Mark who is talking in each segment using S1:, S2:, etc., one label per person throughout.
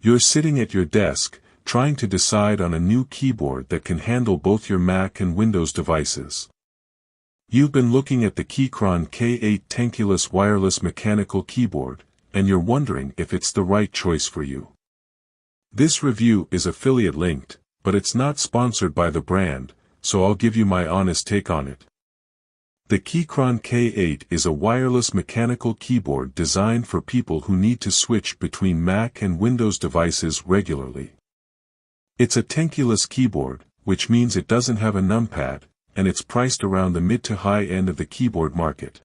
S1: You're sitting at your desk, trying to decide on a new keyboard that can handle both your Mac and Windows devices. You've been looking at the Keychron K8 Tenkeyless wireless mechanical keyboard, and you're wondering if it's the right choice for you. This review is affiliate linked, but it's not sponsored by the brand, so I'll give you my honest take on it. The Keychron K8 is a wireless mechanical keyboard designed for people who need to switch between Mac and Windows devices regularly. It's a Tenkeyless keyboard, which means it doesn't have a numpad, and it's priced around the mid to high end of the keyboard market.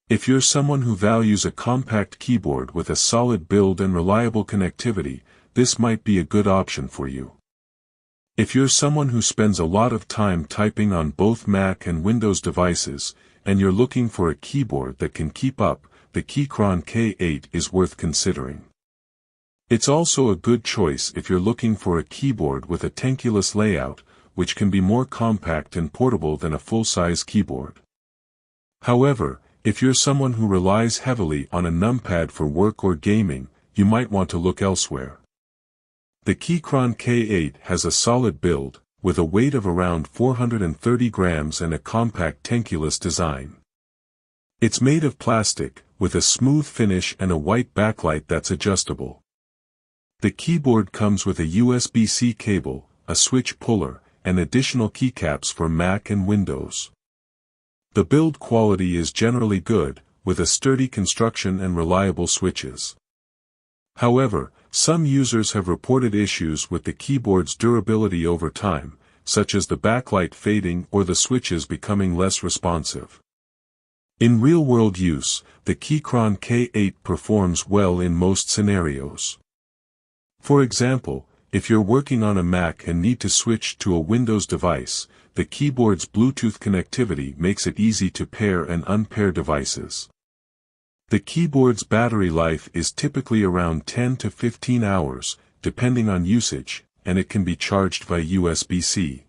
S1: If you're someone who values a compact keyboard with a solid build and reliable connectivity, this might be a good option for you. If you're someone who spends a lot of time typing on both Mac and Windows devices, and you're looking for a keyboard that can keep up, the Keychron K8 is worth considering. It's also a good choice if you're looking for a keyboard with a Tenkeyless layout, which can be more compact and portable than a full-size keyboard. However, if you're someone who relies heavily on a numpad for work or gaming, you might want to look elsewhere. The Keychron K8 has a solid build, with a weight of around 430 grams and a compact Tenkeyless design. It's made of plastic, with a smooth finish and a white backlight that's adjustable. The keyboard comes with a USB-C cable, a switch puller, and additional keycaps for Mac and Windows. The build quality is generally good, with a sturdy construction and reliable switches. However, some users have reported issues with the keyboard's durability over time, such as the backlight fading or the switches becoming less responsive. In real-world use, the Keychron K8 performs well in most scenarios. For example, if you're working on a Mac and need to switch to a Windows device, the keyboard's Bluetooth connectivity makes it easy to pair and unpair devices. The keyboard's battery life is typically around 10 to 15 hours, depending on usage, and it can be charged via USB-C.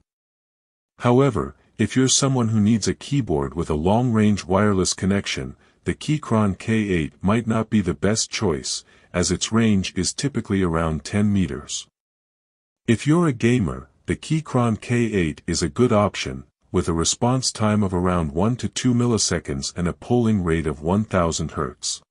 S1: However, if you're someone who needs a keyboard with a long-range wireless connection, the Keychron K8 might not be the best choice, as its range is typically around 10 meters. If you're a gamer, the Keychron K8 is a good option, with a response time of around 1 to 2 milliseconds and a polling rate of 1000 Hz.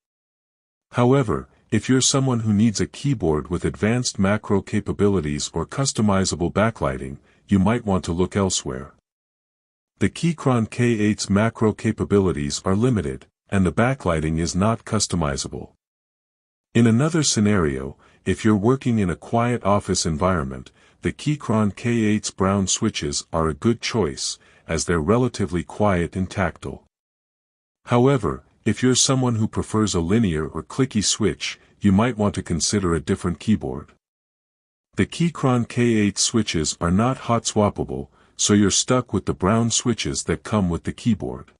S1: However, if you're someone who needs a keyboard with advanced macro capabilities or customizable backlighting, you might want to look elsewhere. The Keychron K8's macro capabilities are limited, and the backlighting is not customizable. In another scenario, if you're working in a quiet office environment, the Keychron K8's brown switches are a good choice, as they're relatively quiet and tactile. However, if you're someone who prefers a linear or clicky switch, you might want to consider a different keyboard. The Keychron K8 switches are not hot swappable, so you're stuck with the brown switches that come with the keyboard.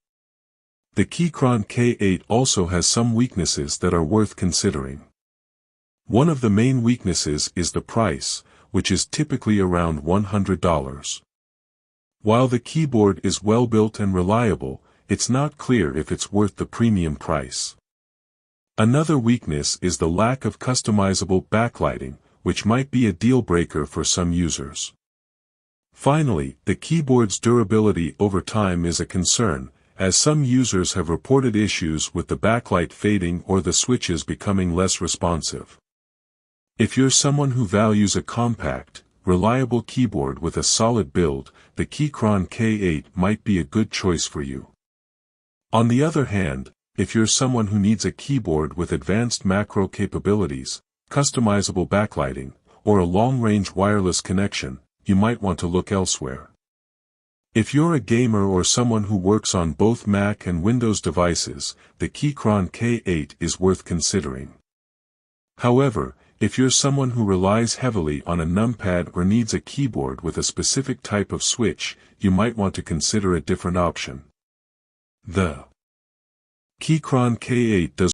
S1: The Keychron K8 also has some weaknesses that are worth considering. One of the main weaknesses is the price, which is typically around $100. While the keyboard is well built and reliable, it's not clear if it's worth the premium price. Another weakness is the lack of customizable backlighting, which might be a deal breaker for some users. Finally, the keyboard's durability over time is a concern, as some users have reported issues with the backlight fading or the switches becoming less responsive. If you're someone who values a compact, reliable keyboard with a solid build, the Keychron K8 might be a good choice for you. On the other hand, if you're someone who needs a keyboard with advanced macro capabilities, customizable backlighting, or a long-range wireless connection, you might want to look elsewhere. If you're a gamer or someone who works on both Mac and Windows devices, the Keychron K8 is worth considering. However, if you're someone who relies heavily on a numpad or needs a keyboard with a specific type of switch, you might want to consider a different option. The Keychron K8 does